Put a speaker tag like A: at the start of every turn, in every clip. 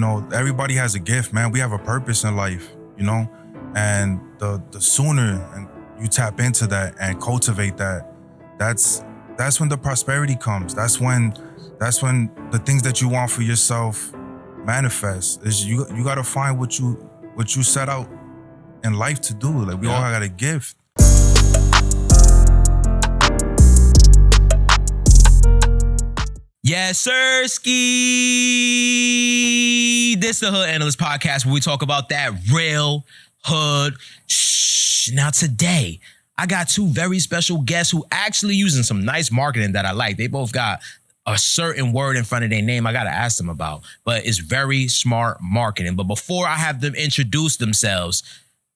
A: know, everybody has a gift, man. We have a purpose in life, you know, and the sooner and you tap into that and cultivate that, that's when the prosperity comes. That's when the things that you want for yourself manifest. Is you gotta find what you set out in life to do. Like we all got a gift.
B: Yes, sir, ski. This is the Hood Analyst Podcast where we talk about that real hood. Now today, I got two very special guests who actually using some nice marketing that I like. They both got a certain word in front of their name I gotta ask them about, but it's very smart marketing. But before I have them introduce themselves,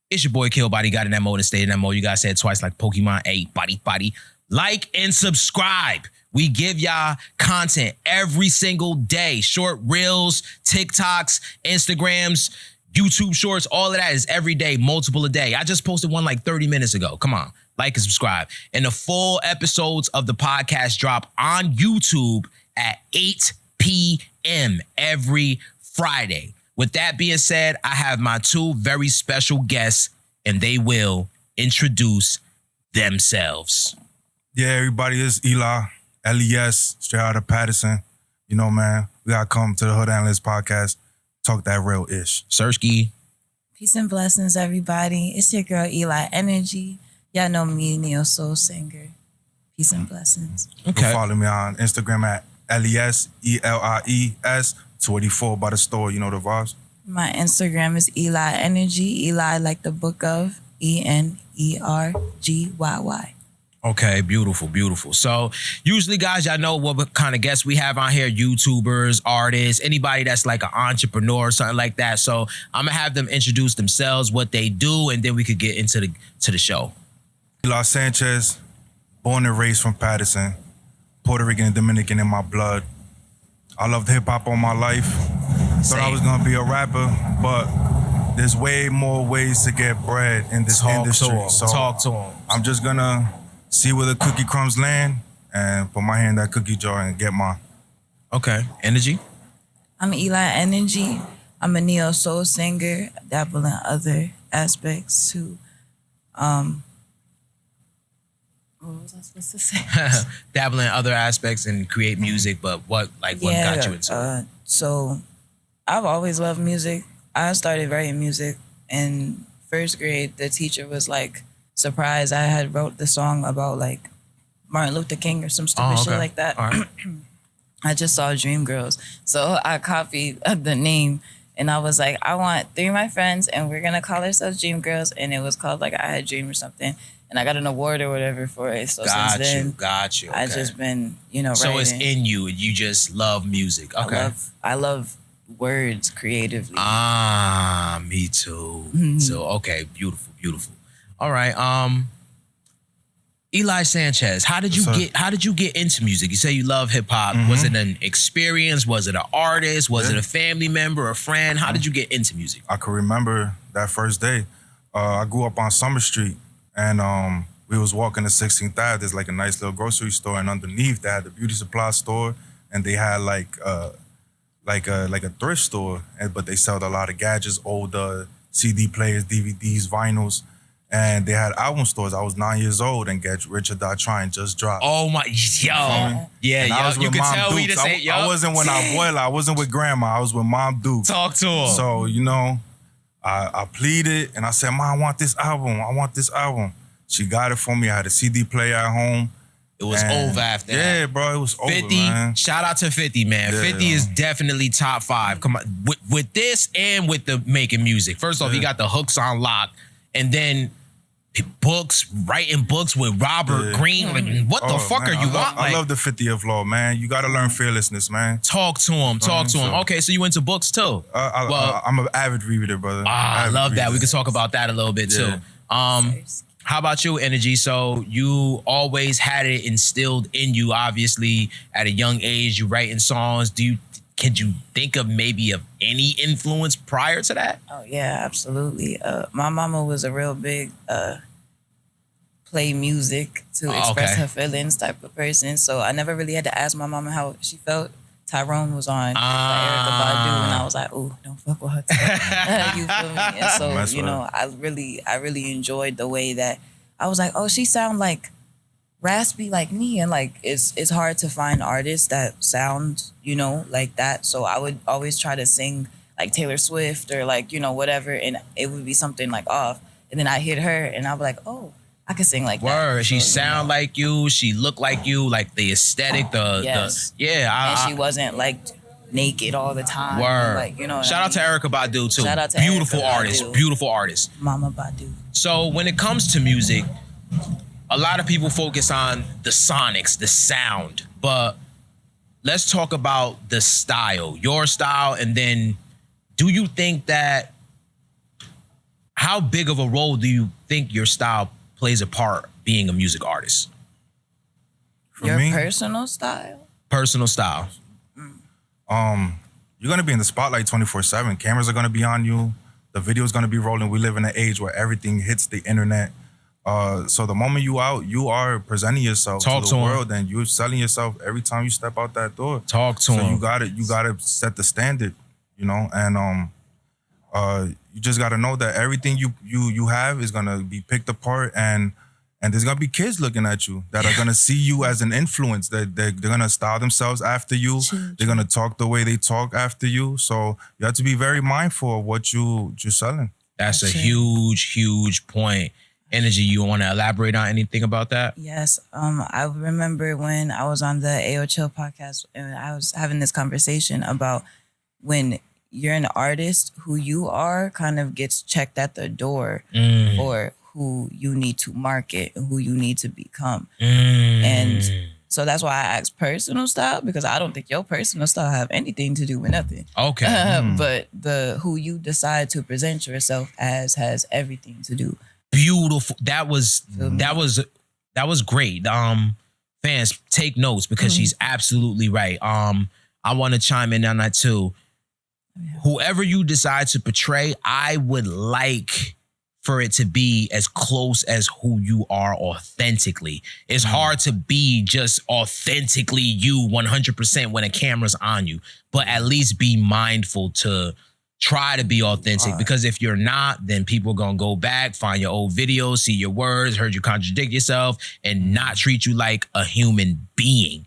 B: it's your boy Killbody, got in that mode and stayed in that mode. You guys said it twice like Pokemon. Hey, body. Like and subscribe. We give y'all content every single day. Short reels, TikToks, Instagrams, YouTube shorts, all of that is every day, multiple a day. I just posted one like 30 minutes ago. Come on, like and subscribe. And the full episodes of the podcast drop on YouTube at 8 p.m. every Friday. With that being said, I have my two very special guests, and they will introduce themselves.
A: Yeah, everybody, is Elie S, straight out of Patterson. You know, man, we gotta come to the Hood Analyst Podcast, talk that real ish.
B: Sersky.
C: Peace and blessings, everybody. It's your girl, EliEnergy. Y'all know me, Neo Soul Singer. Peace and blessings.
A: Okay. Follow me on Instagram at Elie S, ELIES 24 by the store. You know the vibes.
C: My Instagram is EliEnergy. Eli like the book of ENERGYY.
B: Okay, beautiful. So usually, guys, y'all know what kind of guests we have on here: YouTubers, artists, anybody that's like an entrepreneur or something like that. So I'm gonna have them introduce themselves, what they do, and then we could get into the show.
A: Elie Sanchez, born and raised from Patterson, Puerto Rican and Dominican in my blood. I loved hip hop all my life. Thought I was gonna be a rapper, but there's way more ways to get bread in this industry.
B: Talk to him.
A: I'm just gonna see where the cookie crumbs land and put my hand in that cookie jar and get mine.
B: Okay. Energy?
C: I'm EliEnergy. I'm a Neo Soul Singer, dabble in other aspects too. What was I supposed to say?
B: Dabble in other aspects and create music, but what got you into it?
C: So I've always loved music. I started writing music in first grade. The teacher was like surprised I had wrote the song about like Martin Luther King or some stupid shit like that.
B: All right.
C: I just saw Dreamgirls. So I copied the name and I was like, I want 3 of my friends and we're gonna call ourselves Dreamgirls. And it was called like I Had a Dream or something. And I got an award or whatever for it. So since then,
B: got you. Okay.
C: I just been, writing.
B: So it's in you. You just love music. Okay.
C: I love words creatively.
B: Me too. Mm-hmm. So okay, beautiful. All right. Elie Sanchez, how did you get into music? You say you love hip hop. Mm-hmm. Was it an experience? Was it an artist? Was it a family member, a friend? How did you get into music?
A: I can remember that first day. I grew up on Summer Street, and we was walking to 16th Ave. There's like a nice little grocery store, and underneath they had the beauty supply store, and they had like a thrift store, but they sold a lot of gadgets, old CD players, DVDs, vinyls. And they had album stores. I was 9 years old and Get Rich or Die Trying just dropped.
B: Oh my, yo. Yeah,
A: you can tell me to say, yo. I wasn't with Abuela. I wasn't with Grandma. I was with Mom Dukes.
B: Talk to her.
A: So, I pleaded and I said, Mom, I want this album. She got it for me. I had a CD player at home.
B: It was over after that.
A: Yeah, bro, it was over,
B: 50,
A: man.
B: Shout out to 50, man. Yeah, 50 is definitely top 5. Come on, with this and with the making music. First off, he got the hooks on lock. And then writing books with Robert Greene. Like, what the fuck are you on?
A: I love the 50th law, man. You got to learn fearlessness, man.
B: Talk to him. Okay, so you into books too?
A: I'm an avid reader, brother.
B: I love that. We can talk about that a little bit too. How about you, Energy? So you always had it instilled in you, obviously, at a young age. You writing songs. Can you think of maybe of any influence prior to that?
C: Oh, yeah, absolutely. My mama was a real big play music to express her feelings type of person. So I never really had to ask my mama how she felt. Tyrone was on by Erykah Badu, and I was like, "Ooh, don't fuck with her." You feel me? And so
A: That's right.
C: I really enjoyed the way that I was like, "Oh, she sound like raspy like me," and like it's hard to find artists that sound like that. So I would always try to sing like Taylor Swift or like whatever, and it would be something like off, and then I hit her, and I'd be like, "Oh, I could sing like that."
B: Word. She
C: So,
B: sound like you. She look like you. Like the aesthetic.
C: Yes.
B: Yeah.
C: And she wasn't like naked all the time.
B: Word.
C: Like,
B: Shout out to Erykah Badu too.
C: Shout out to
B: beautiful
C: Erykah
B: artist.
C: Badu.
B: Beautiful artist.
C: Mama Badu.
B: So when it comes to music, a lot of people focus on the sonics, the sound, but let's talk about the style, your style, and then do you think that how big of a role do you think your style plays a part being a music artist?
A: For
C: Your
A: me,
C: personal style?
B: Personal style.
A: You're gonna be in the spotlight 24/7. Cameras are gonna be on you. The video's gonna be rolling. We live in an age where everything hits the internet. So the moment you out, you are presenting yourself
B: Talk
A: to
B: to
A: the
B: 'em.
A: world, and you're selling yourself every time you step out that door.
B: Talk to
A: So
B: him.
A: you gotta set the standard, and you just gotta know that everything you have is gonna be picked apart, and there's gonna be kids looking at you that are gonna see you as an influence. That they're gonna style themselves after you. They're gonna talk the way they talk after you. So you have to be very mindful of what you're selling.
B: That's a
C: That's it.
B: huge point. Energy, you want to elaborate on anything about that?
C: Yes. I remember when I was on the AO Chill podcast and I was having this conversation about when you're an artist, who you are kind of gets checked at the door for who you need to market and who you need to become. And so that's why I asked personal style, because I don't think your personal style have anything to do with nothing.
B: Okay.
C: But the who you decide to present yourself as has everything to do.
B: Beautiful. That was great. Fans, take notes because she's absolutely right. I want to chime in on that too. Whoever you decide to portray, I would like for it to be as close as who you are authentically. It's hard to be just authentically you 100% when a camera's on you, but at least be mindful to try to be authentic, because if you're not, then people are going to go back, find your old videos, see your words, heard you contradict yourself, and not treat you like a human being.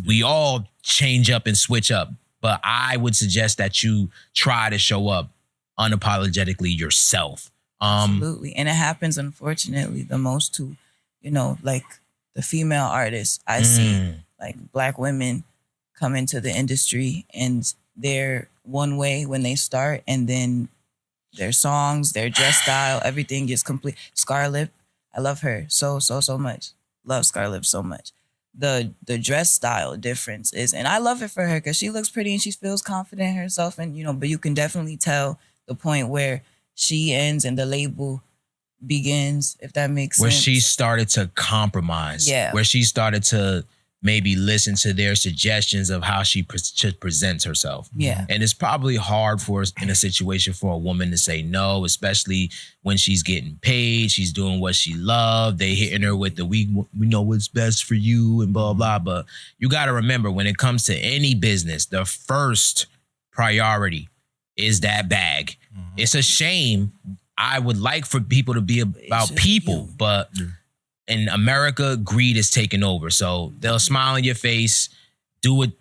B: We all change up and switch up, but I would suggest that you try to show up unapologetically yourself.
C: Absolutely. And it happens, unfortunately, the most to, like the female artists. I see like Black women come into the industry and they're one way when they start, and then their songs, their dress style, everything gets complete. Scarlett, I love her so much. Love Scarlett so much. The dress style difference is, and I love it for her because she looks pretty and she feels confident in herself, and but you can definitely tell the point where she ends and the label begins, if that makes
B: Where
C: sense.
B: she started to compromise.
C: Yeah.
B: Where she started to maybe listen to their suggestions of how she should present herself.
C: Yeah.
B: And it's probably hard for us in a situation for a woman to say no, especially when she's getting paid, she's doing what she loves, they hitting her with the we know what's best for you and blah, blah. But you got to remember, when it comes to any business, the first priority is that bag. It's a shame. I would like for people to be about people, but in America, greed is taking over. So they'll smile in your face,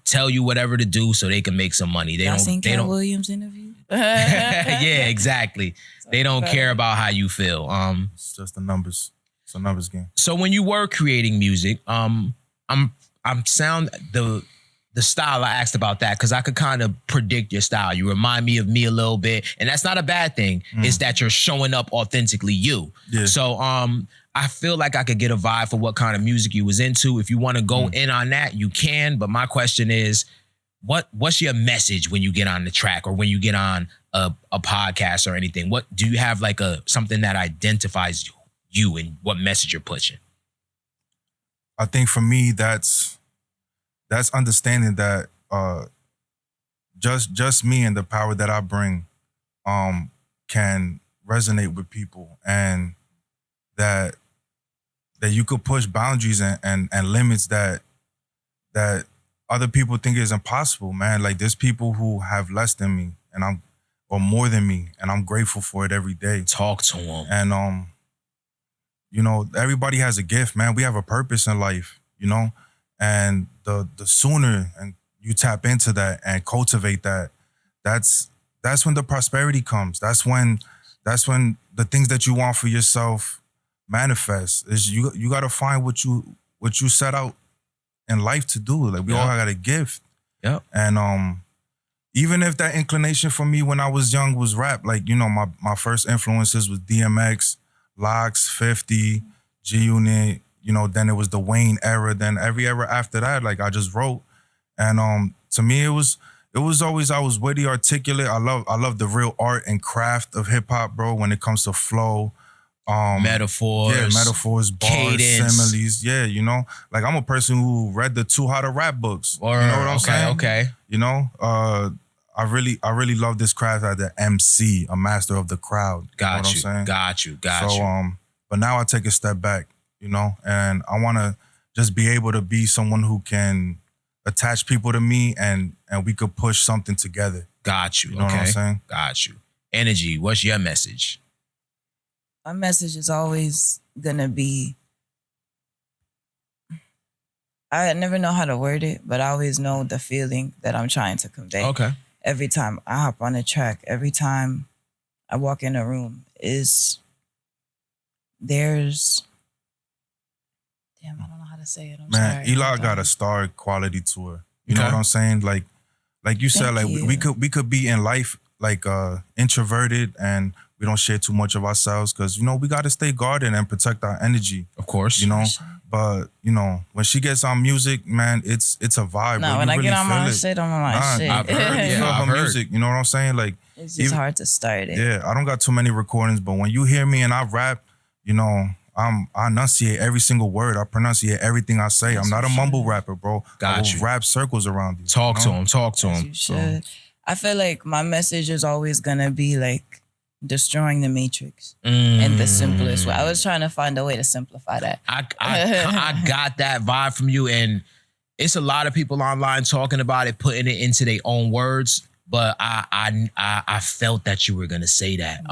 B: tell you whatever to do so they can make some money.
C: Y'all seen Cat Williams' interview?
B: Yeah, exactly. They don't care about how you feel.
A: It's just the numbers. It's a numbers game.
B: So when you were creating music, I'm sound the style, I asked about that because I could kind of predict your style. You remind me of me a little bit, and that's not a bad thing. It's that you're showing up authentically you.
A: Yeah.
B: So I feel like I could get a vibe for what kind of music you was into. If you want to go in on that, you can. But my question is, what's your message when you get on the track or when you get on a podcast or anything? What do you have, like something that identifies you and what message you're pushing?
A: I think for me, that's understanding that just me and the power that I bring can resonate with people, and that you could push boundaries and limits that other people think it's impossible, man. Like there's people who have less than me or more than me, and I'm grateful for it every day.
B: Talk to them.
A: And you know, everybody has a gift, man. We have a purpose in life, you know, and the sooner and you tap into that and cultivate that, that's when the prosperity comes. That's when the things that you want for yourself manifest. Is you got to find what you set out in life to do. Like we all got a gift.
B: Yeah.
A: And even if that inclination for me when I was young was rap, like, you know, my first influences was DMX, Lox, 50, G Unit, you know, then it was the Wayne era, then every era after that, like I just wrote. And to me it was always, I was witty, articulate. I love the real art and craft of hip hop, bro, when it comes to flow.
B: Metaphors.
A: Yeah, metaphors, bars,
B: cadence.
A: similes. Yeah, you know, like I'm a person who read the Too How to Rap books.
B: Or,
A: you know what I'm saying?
B: Okay.
A: You know, I really love this craft as an MC, a master of the crowd.
B: Got
A: you. Know what
B: you.
A: I'm saying?
B: Got you.
A: So, but now I take a step back, you know, and I want to just be able to be someone who can attach people to me and we could push something together.
B: Got you.
A: You know what I'm saying?
B: Got you. Energy, what's your message?
C: My message is always gonna be, I never know how to word it, but I always know the feeling that I'm trying to convey.
B: Okay.
C: Every time I hop on a track, every time I walk in a room, there's damn, I don't know how to say it. I'm
A: Man,
C: sorry.
A: Eli got a star quality to her. You know
B: Okay.
A: what I'm saying? Like you said,
C: Thank
A: like
C: you.
A: we could be in life like introverted and we don't share too much of ourselves because, you know, we got to stay guarded and protect our energy,
B: Of course.
A: you know.
C: Sure.
A: But, you know, when she gets on music, man, it's a vibe.
C: No,
A: bro.
C: when
A: You
C: I
A: really
C: get on
A: feel
C: my
A: it.
C: shit, I'm on my
A: Nah,
C: shit.
B: I've heard,
A: You feel
B: yeah, I've
A: her
B: heard.
A: music, you know what I'm saying? Like,
C: It's just hard to start it.
A: yeah, I don't got too many recordings, but when you hear me and I rap, you know, I enunciate every single word. I pronunciate everything I say. I'm not a mumble rapper, bro.
B: Got
A: I will
B: you.
A: rap circles around you.
B: Talk
A: you
B: to
A: know?
B: him. Talk to
C: As
B: him.
C: you should. I feel like my message is always gonna be like destroying the matrix in the simplest way. I was trying to find a way to simplify that.
B: I got that vibe from you, and it's a lot of people online talking about it, putting it into their own words. But I felt that you were gonna say that.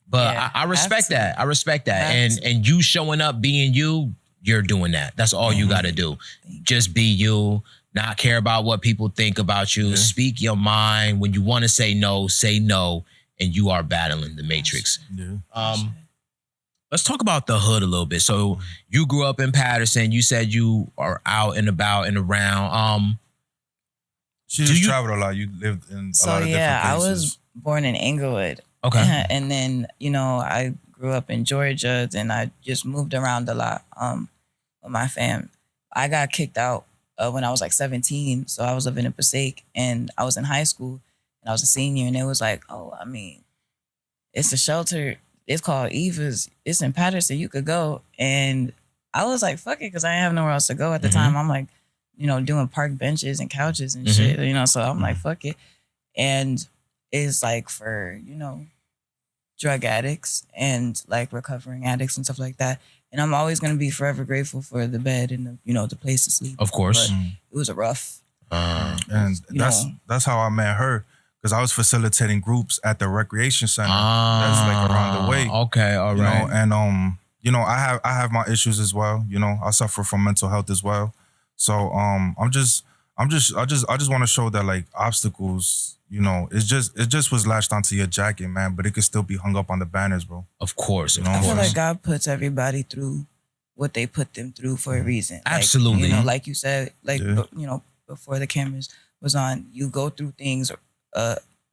B: But
C: Yeah,
B: I respect
C: have to.
B: that. I respect that.
C: Have to.
B: And you showing up, being you, you're doing that. That's all you got to do. Just be you. Not care about what people think about you.
A: Yeah.
B: Speak your mind. When you want to say no, and you are battling the matrix.
A: Yeah.
B: Let's talk about the hood a little bit. So you grew up in Patterson. You said you are out and about and around.
A: She just traveled a lot. You lived in a lot of different
C: I
A: places.
C: was born in Inglewood.
B: Okay.
C: And then, you know, I grew up in Georgia, then I just moved around a lot with my fam. I got kicked out when I was like 17. So I was living in Passaic and I was in high school and I was a senior and it was like, oh, I mean, it's a shelter. It's called Eva's. It's in Patterson. You could go. And I was like, fuck it, because I didn't have nowhere else to go at the time. I'm like, you know, doing park benches and couches and shit, you know, so I'm like, fuck it. And it's like for, you know, drug addicts and like recovering addicts and stuff like that. And I'm always going to be forever grateful for the bed and the, you know, the place to sleep.
B: Of course.
C: But it was a rough.
A: And
C: you
A: that's how I met her. Because I was facilitating groups at the recreation center. That's like around the way.
B: Okay, all
A: you
B: right.
A: know, and you know, I have my issues as well. You know, I suffer from mental health as well. So I just want to show that like obstacles, you know, it just was latched onto your jacket, man, but it could still be hung up on the banners, bro.
B: Of course, of
A: You know,
B: course.
C: I feel like God puts everybody through what they put them through for a reason. Like,
B: Absolutely.
C: you know, like you said, like,
A: Yeah.
C: you know, before the cameras was on, you go through things,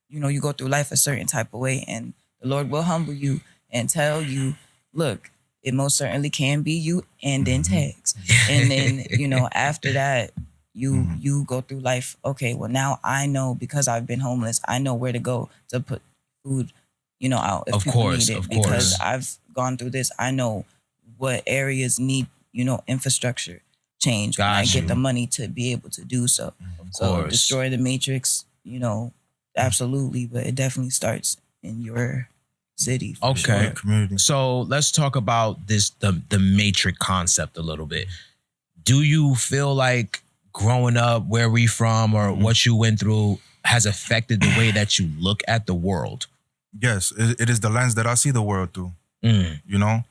C: you know, you go through life a certain type of way and the Lord will humble you and tell you, look, it most certainly can be you, and then tags. And then, you know, after that, you go through life. Okay, well now I know, because I've been homeless, I know where to go to put food, you know, out if
B: Of
C: people
B: course,
C: need it.
B: of
C: Because
B: course.
C: I've gone through this. I know what areas need, you know, infrastructure change.
B: Got
C: and I
B: you.
C: get the money to be able to do so. So
B: course.
C: destroy the matrix, you know, absolutely, but it definitely starts in your city. for
B: Okay.
C: sure.
A: Community.
B: So let's talk about the matrix concept a little bit. Do you feel like growing up, where we from, or what you went through has affected the way that you look at the world?
A: Yes, it is the lens that I see the world through. You know,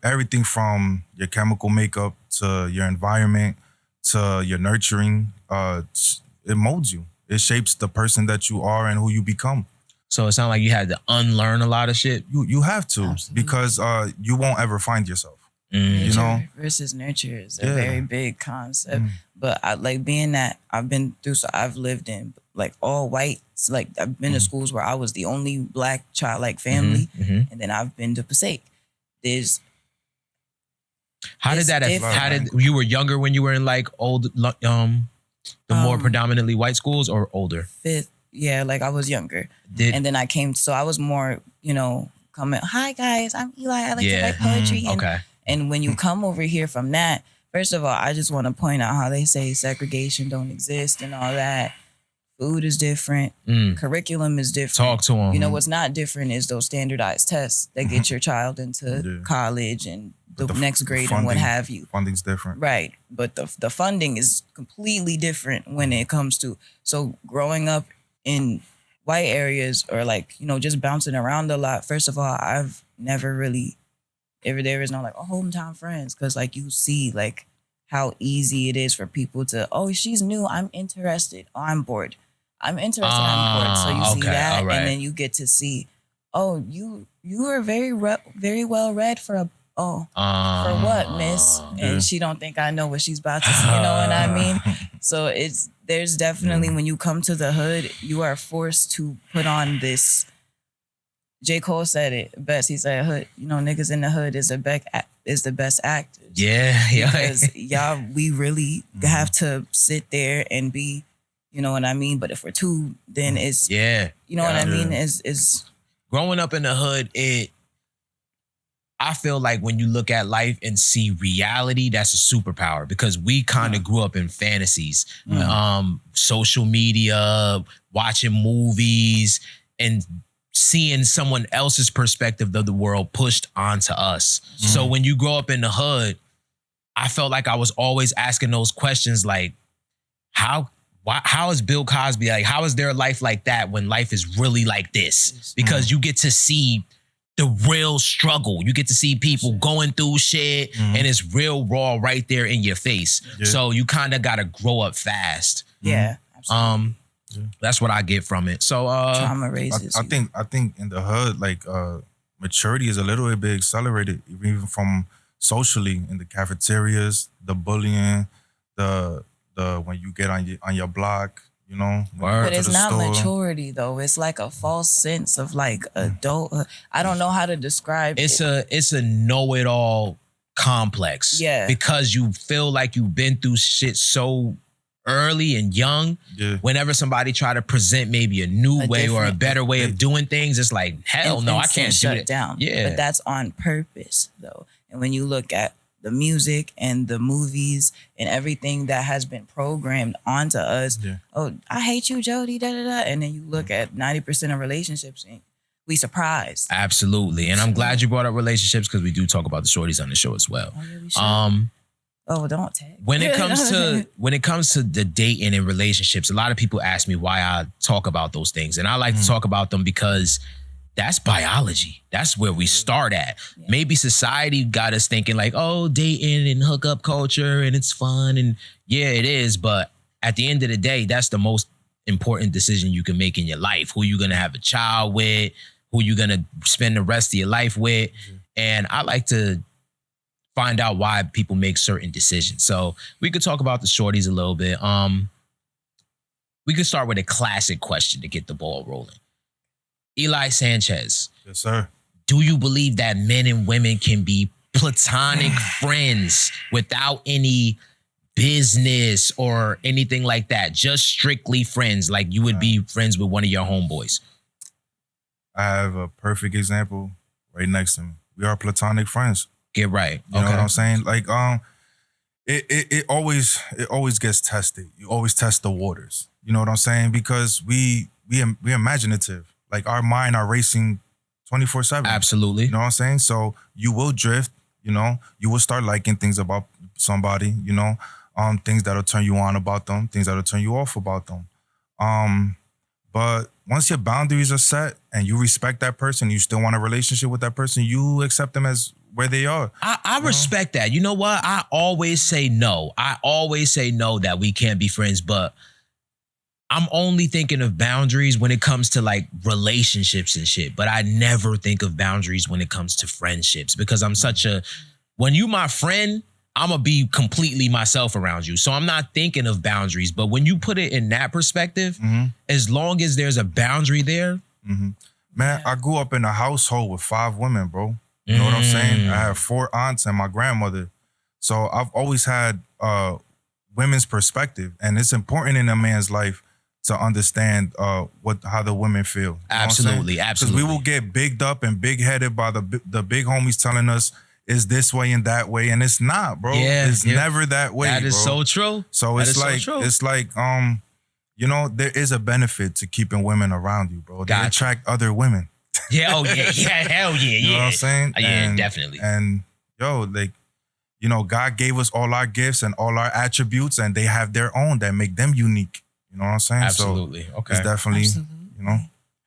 A: everything from your chemical makeup to your environment to your nurturing, it molds you. It shapes the person that you are and who you become.
B: So it sounded like you had to unlearn a lot of shit.
A: You have to.
C: Absolutely.
A: Because you won't ever find yourself.
C: Nature
A: You know?
C: versus nurture is a
A: Yeah.
C: very big concept. But I like being that I've been through, so I've lived in like all white. Like I've been to schools where I was the only black child, like family, and then I've been to Passaic. There's
B: How did
C: It's
B: that?
C: different.
B: How did you were younger when you were in like the more predominantly white schools or older?
C: fifth, yeah, like I was younger, and then I came. So I was more, coming. Hi guys, I'm Eli. I like to write poetry. And,
B: Okay.
C: And when you come over here from that, first of all, I just want to point out how they say segregation don't exist and all that. Food is different. Curriculum is different.
B: Talk to them.
C: You know what's not different is those standardized tests that get your child into
A: Yeah.
C: college and the
A: But
C: next grade and what
A: funding-
C: have you.
A: Funding's different.
C: Right. But the funding is completely different when it comes to, so growing up in white areas or like, just bouncing around a lot. First of all, I've never really, there is no like hometown friends. Cause like you see like how easy it is for people to, oh, she's new. I'm interested. Oh, I'm bored. I'm interested. I'm bored. So you see
B: okay,
C: that.
B: all right.
C: And then you get to see, oh, you are very well read for a, oh, for what, miss? And she don't think I know what she's about to say, you know what I mean? So there's definitely, when you come to the hood, you are forced to put on this. J. Cole said it best. He said, "Hood, niggas in the hood is the best actors."
B: Yeah.
C: Because y'all, we really have to sit there and be, you know what I mean? But if we're two, then it's,
B: Yeah.
C: you know what I mean? Is
B: Growing up in the hood, I feel like when you look at life and see reality, that's a superpower because we kind of grew up in fantasies, social media, watching movies, and seeing someone else's perspective of the world pushed onto us. So when you grow up in the hood, I felt like I was always asking those questions like, how is Bill Cosby like? How is their life like that when life is really like this? Because you get to see the real struggle. You get to see people going through shit and it's real raw right there in your face.
A: Yeah.
B: So you kind of got to grow up fast.
C: yeah, absolutely.
B: That's what I get from it. So
C: Trauma raises.
A: I think in the hood, like maturity is a little bit accelerated, even from socially in the cafeterias, the bullying, the when you get on your block, when you
B: Word.
A: go
C: But
A: to
C: it's
A: the
C: not
A: store.
C: maturity though. It's like a false sense of like adult. I don't know how to describe
B: it's
C: it.
B: a know-it-all complex.
C: Yeah.
B: Because you feel like you've been through shit so early and young.
A: Yeah.
B: Whenever somebody try to present maybe a new
C: A
B: way or a
C: different-
B: better way of doing things, it's like, hell no, I
C: Instant
B: can't do
C: shut
B: that.
C: down.
B: Yeah.
C: But that's on purpose though. And when you look at the music and the movies and everything that has been programmed onto us, oh, I hate you, Jody, da da da. And then you look at 90% of relationships and we surprised.
B: Absolutely. And I'm glad you brought up relationships because we do talk about the shorties on the show as well.
C: Oh, yeah, we should. Oh, don't tag.
B: When it comes to the dating and relationships, a lot of people ask me why I talk about those things. And I like to talk about them because that's biology. That's where we start at.
C: Yeah.
B: Maybe society got us thinking like, oh, dating and hookup culture and it's fun. And yeah, it is. But at the end of the day, that's the most important decision you can make in your life. Who you going to have a child with, who you going to spend the rest of your life with. And I like to find out why people make certain decisions. So we could talk about the shorties a little bit. We could start with a classic question to get the ball rolling. Elie Sanchez,
A: Yes, sir.
B: do you believe that men and women can be platonic friends without any business or anything like that? Just strictly friends, like you would be friends with one of your homeboys?
A: I have a perfect example right next to me. We are platonic friends.
B: Get right.
A: You know what I'm saying? Like, it always gets tested. You always test the waters. You know what I'm saying? Because we imaginative. Like our mind are racing 24/7.
B: Absolutely.
A: You know what I'm saying? So you will drift. You will start liking things about somebody. things that'll turn you on about them, things that'll turn you off about them. But once your boundaries are set and you respect that person, you still want a relationship with that person, you accept them as where they are.
B: I respect that. You know what? I always say no. I always say no that we can't be friends, but I'm only thinking of boundaries when it comes to like relationships and shit. But I never think of boundaries when it comes to friendships because when you my friend, I'm going to be completely myself around you. So I'm not thinking of boundaries. But when you put it in that perspective, as long as there's a boundary there.
A: Man, I grew up in a household with 5 women, bro. You know what I'm saying? I have 4 aunts and my grandmother. So I've always had women's perspective. And it's important in a man's life to understand how the women feel. You know
B: absolutely.
A: Because we will get bigged up and big-headed by the big homies telling us is this way and that way, and it's not, bro. It's never that way.
B: That is
A: bro.
B: so true.
A: So it's like you know, there is a benefit to keeping women around you, bro. They attract other women.
B: Yeah, hell yeah.
A: You know what I'm saying?
B: Yeah, definitely.
A: And yo, like, you know, God gave us all our gifts and all our attributes, and they have their own that make them unique. You know what I'm saying?
B: Absolutely.
A: So
B: okay.
A: It's definitely, you know.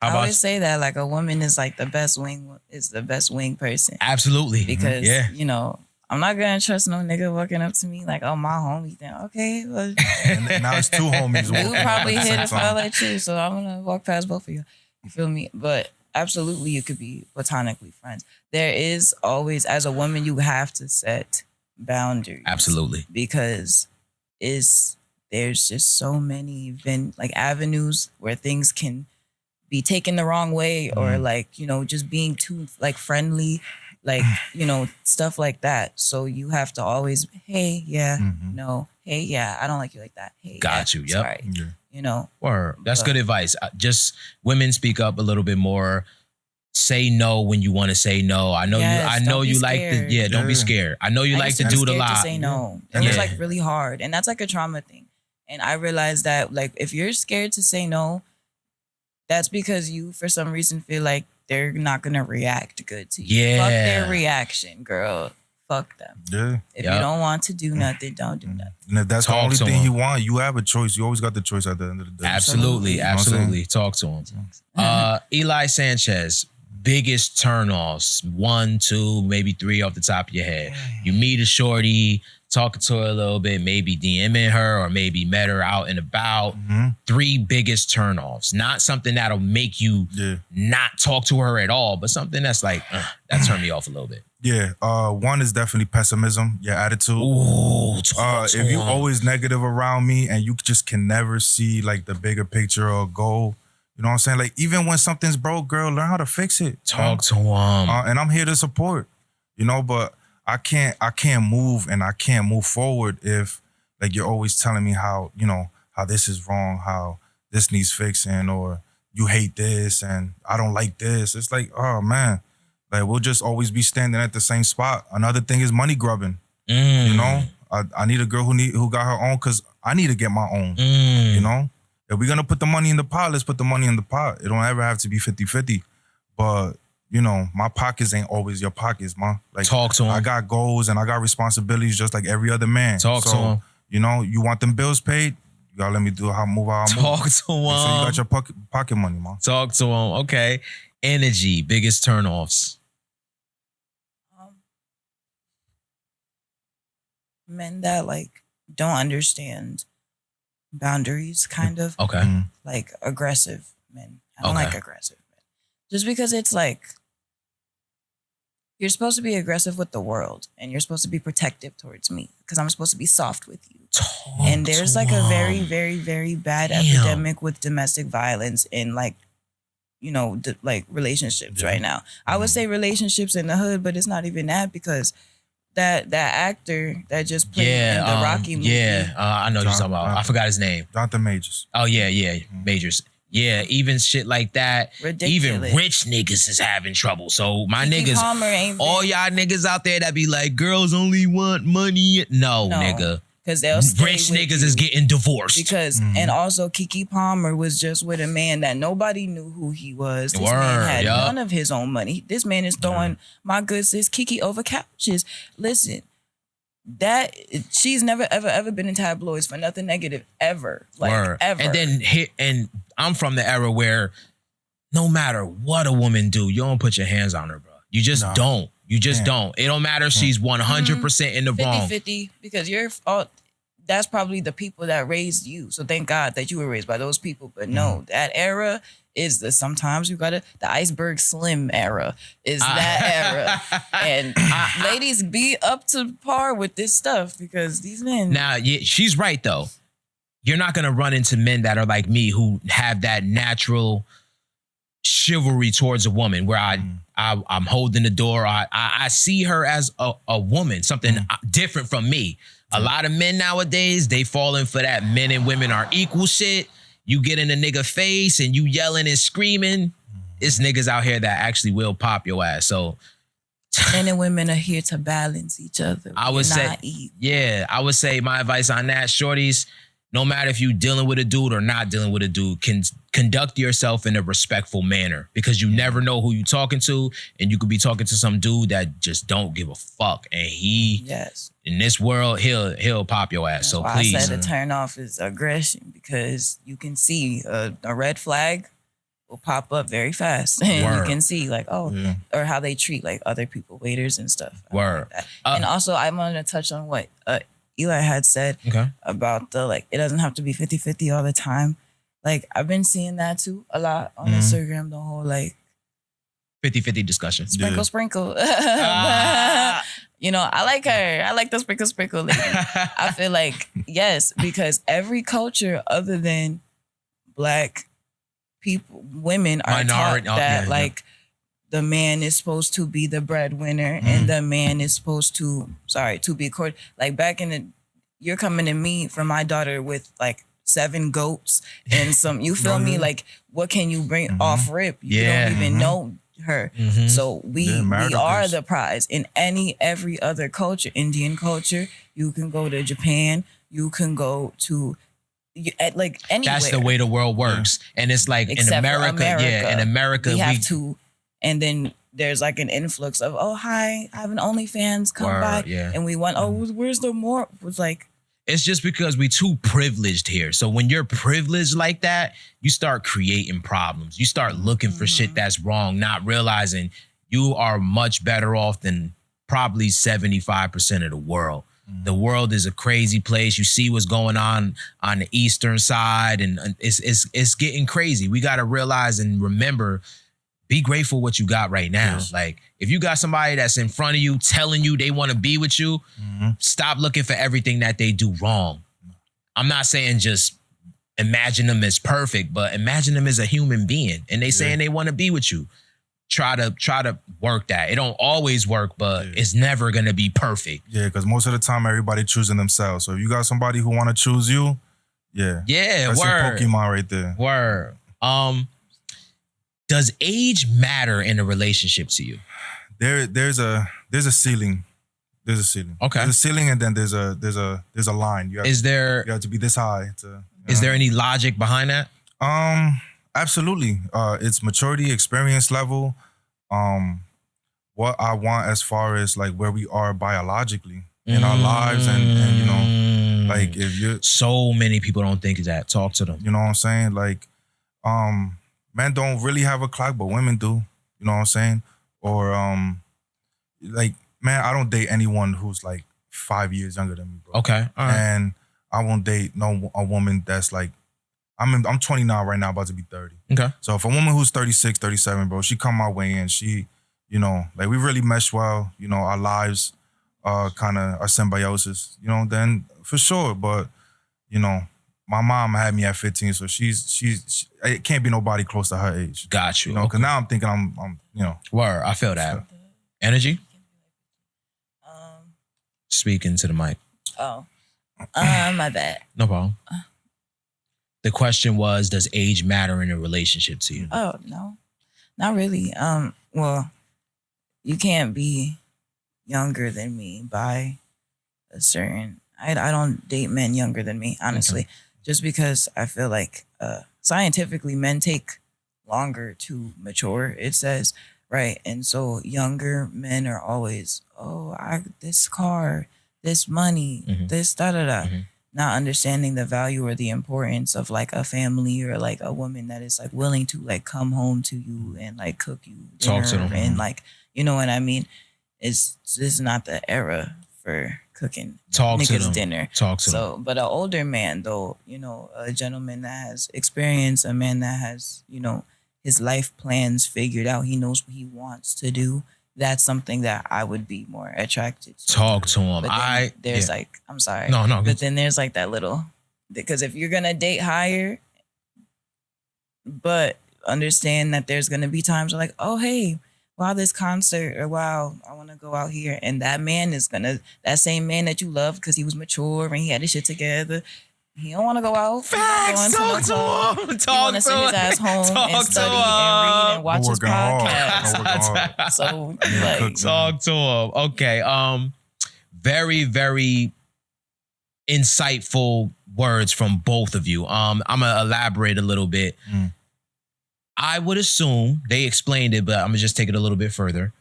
C: I always say that like a woman is like the best wing person.
B: Absolutely.
C: Because, you know, I'm not going to trust no nigga walking up to me like, oh, my homie. Then, okay. Well,
A: and now it's 2 homies.
C: You probably hit if I let you. So I'm going to walk past both of you. You feel me? But absolutely, you could be platonically friends. There is always, as a woman, you have to set boundaries.
B: Absolutely.
C: Because there's just so many avenues where things can be taken the wrong way or like, you know, just being too like friendly, like, you know, stuff like that. So you have to always, hey, no, hey, yeah, I don't like you like that. Hey,
B: got you. Yep.
C: Sorry.
A: Yeah.
C: You know.
B: Word. That's good advice. Just women speak up a little bit more. Say no when you want to say no. I know you like to, don't be scared. I know you like to do it a lot.
C: To say no. It was like really hard. And that's like a trauma thing. And I realized that like if you're scared to say no, that's because you, for some reason, feel like they're not going to react good to you.
B: Yeah.
C: Fuck their reaction, girl. Fuck them.
A: Yeah.
C: If you don't want to do nothing, don't do nothing.
A: And if that's the only thing you want, you have a choice. You always got the choice at the end of the day.
B: Absolutely. Absolutely. Talk to him. Elie Sanchez, biggest turnoffs, 1, 2, maybe 3 off the top of your head. You meet a shorty, talking to her a little bit, maybe DMing her or maybe met her out and about. 3 biggest turnoffs. Not something that'll make you not talk to her at all, but something that's like, that turned me off a little bit.
A: Yeah. 1 is definitely pessimism, your attitude.
B: Ooh,
A: if you always negative around me and you just can never see like the bigger picture or goal, you know what I'm saying? Like even when something's broke, girl, learn how to fix it.
B: Talk to him.
A: And I'm here to support, you know, but I can't move and I can't move forward if like you're always telling me how, you know, how this is wrong, how this needs fixing, or you hate this and I don't like this. It's like, oh man, like we'll just always be standing at the same spot. Another thing is money grubbing. You know, I need a girl who got her own because I need to get my own. You know, if we're gonna put the money in the pot, let's put the money in the pot. It don't ever have to be 50-50. But you know, my pockets ain't always your pockets, man. Like,
B: talk to him.
A: I got goals and I got responsibilities just like every other man.
B: Talk to him.
A: You know, you want them bills paid, you gotta let me move how I move.
B: Talk to him.
A: Make sure you got your pocket money, man.
B: Talk to him. Okay. Energy, biggest turnoffs.
C: Men that like don't understand boundaries, kind of.
B: Okay.
C: Like aggressive men. I don't like aggressive men. Just because it's like you're supposed to be aggressive with the world and you're supposed to be protective towards me because I'm supposed to be soft with you. And there's like a very, very, very bad epidemic with domestic violence in like, you know, like relationships right now. I would say relationships in the hood, but it's not even that because that actor that just played in the Rocky movie.
B: I know what you're talking about. I forgot his name.
A: Jonathan Majors.
B: Oh, yeah. Majors. Yeah, even shit like that.
C: Ridiculous.
B: Even rich niggas is having trouble. So my
C: Keke
B: niggas,
C: Palmer ain't
B: all y'all niggas out there that be like, girls only want money. No. Nigga.
C: Because they'll stay
B: rich
C: with
B: niggas
C: you.
B: is getting divorced.
C: Because and also Keke Palmer was just with a man that nobody knew who he was. This man had none of his own money. This man is throwing my good sis Keke over couches. Listen, that she's never ever been in tabloids for nothing negative ever, like
B: Word.
C: ever.
B: And I'm from the era where no matter what a woman do, you don't put your hands on her, bro. You just don't. You just don't. It don't matter if she's 100% in the wrong.
C: 50-50, because you're all, that's probably the people that raised you. So thank God that you were raised by those people. But no, that era is sometimes you gotta, the iceberg slim era is that era. And ladies, be up to par with this stuff, because these men.
B: Now, she's right though. You're not gonna run into men that are like me who have that natural chivalry towards a woman where I'm holding the door. I see her as a woman, something different from me. A lot of men nowadays, they falling for that men and women are equal shit. You get in a nigga face and you yelling and screaming. It's niggas out here that actually will pop your ass. So
C: men and women are here to balance each other.
B: I would say, I would say my advice on that, shorties, no matter if you dealing with a dude or not dealing with a dude, can conduct yourself in a respectful manner, because you never know who you talking to, and you could be talking to some dude that just don't give a fuck, and he in this world he'll pop your ass. That's so please.
C: I said a turn off is aggression, because you can see a red flag will pop up very fast, and you can see like or how they treat like other people, waiters and stuff.
B: Word.
C: Like and also I'm gonna touch on what Eli had said about the, like, it doesn't have to be 50-50 all the time. Like, I've been seeing that too a lot on Instagram, the whole like
B: 50-50 discussion.
C: Sprinkle. You know, I like her. I like the sprinkle lady. I feel like, yes, because every culture other than Black people, women are taught that like the man is supposed to be the breadwinner and the man is supposed to be court. Like back in the, you're coming to me for my daughter with like 7 goats and some, you feel me? Like, what can you bring off rip? You don't even know her. So we are the prize. In every other culture, Indian culture, you can go to Japan, you can go to like anywhere.
B: That's the way the world works. And it's like in America, in America,
C: we have to. And then there's like an influx of, oh, hi, I have an OnlyFans, come by. And we want, where's the more? It's like.
B: It's just because we too privileged here. So when you're privileged like that, you start creating problems. You start looking for shit that's wrong, not realizing you are much better off than probably 75% of the world. The world is a crazy place. You see what's going on the eastern side, and it's getting crazy. We got to realize and remember, be grateful what you got right now. Like, if you got somebody that's in front of you telling you they want to be with you, stop looking for everything that they do wrong. I'm not saying just imagine them as perfect, but imagine them as a human being, and they saying they want to be with you. Try to work that. It don't always work, but it's never gonna be perfect.
A: Yeah, because most of the time everybody choosing themselves. So if you got somebody who want to choose you, that's
B: word.
A: your Pokemon right there.
B: Word. Does age matter in a relationship to you?
A: There's a ceiling. There's a ceiling. Okay. There's a ceiling, and then there's a line. You have to be this high.
B: Is there any logic behind that?
A: Absolutely. It's maturity, experience level. What I want as far as like where we are biologically in our lives, and you know, like if you're.
B: So many people don't think that. Talk to them.
A: You know what I'm saying? Like, men don't really have a clock, but women do. You know what I'm saying? Or like, man, I don't date anyone who's like 5 years younger than me, bro.
B: Okay. All right.
A: And I won't date a woman that's like, I'm 29 right now, about to be 30.
B: Okay.
A: So if a woman who's 36, 37, bro, she come my way and she, you know, like we really mesh well, you know, our lives kind of are symbiosis, you know, then for sure. But, you know, my mom had me at 15, so she's it can't be nobody close to her age.
B: Got you.
A: You know, because now I'm thinking I'm, you know.
B: Word, I feel that. Energy? Speaking to the mic.
C: Oh. My bad.
B: No problem. The question was, does age matter in a relationship to you?
C: Oh, no. Not really. Well, you can't be younger than me by a certain... I don't date men younger than me, honestly. Okay. Just because I feel like scientifically men take longer to mature, it says, right? And so younger men are always, this car, this money, this da-da-da.
B: Mm-hmm.
C: Not understanding the value or the importance of like a family or like a woman that is like willing to like come home to you and like cook you dinner
B: Talk to them.
C: and like, you know what I mean? This is not the era for cooking
B: Talk to
C: niggas
B: them.
C: dinner.
B: Talk to them.
C: So, but an older man though, you know, a gentleman that has experience, a man that has, you know, his life plans figured out, he knows what he wants to do. That's something that I would be more attracted to.
B: Talk to him.
C: But then there's like, I'm sorry.
B: No.
C: But then there's like that little, because if you're gonna date higher, but understand that there's gonna be times where like, oh hey, wow, this concert, or wow, I want to go out here, and that man is gonna, that same man that you love because he was mature and he had his shit together. He don't want to go out.
B: Facts. Talk to him.
C: He want to sit his ass home and study and read and watch his podcast. So like,
B: talk to him. Okay. Very, very insightful words from both of you. I'm gonna elaborate a little bit. I would assume they explained it, but I'm gonna just take it a little bit further.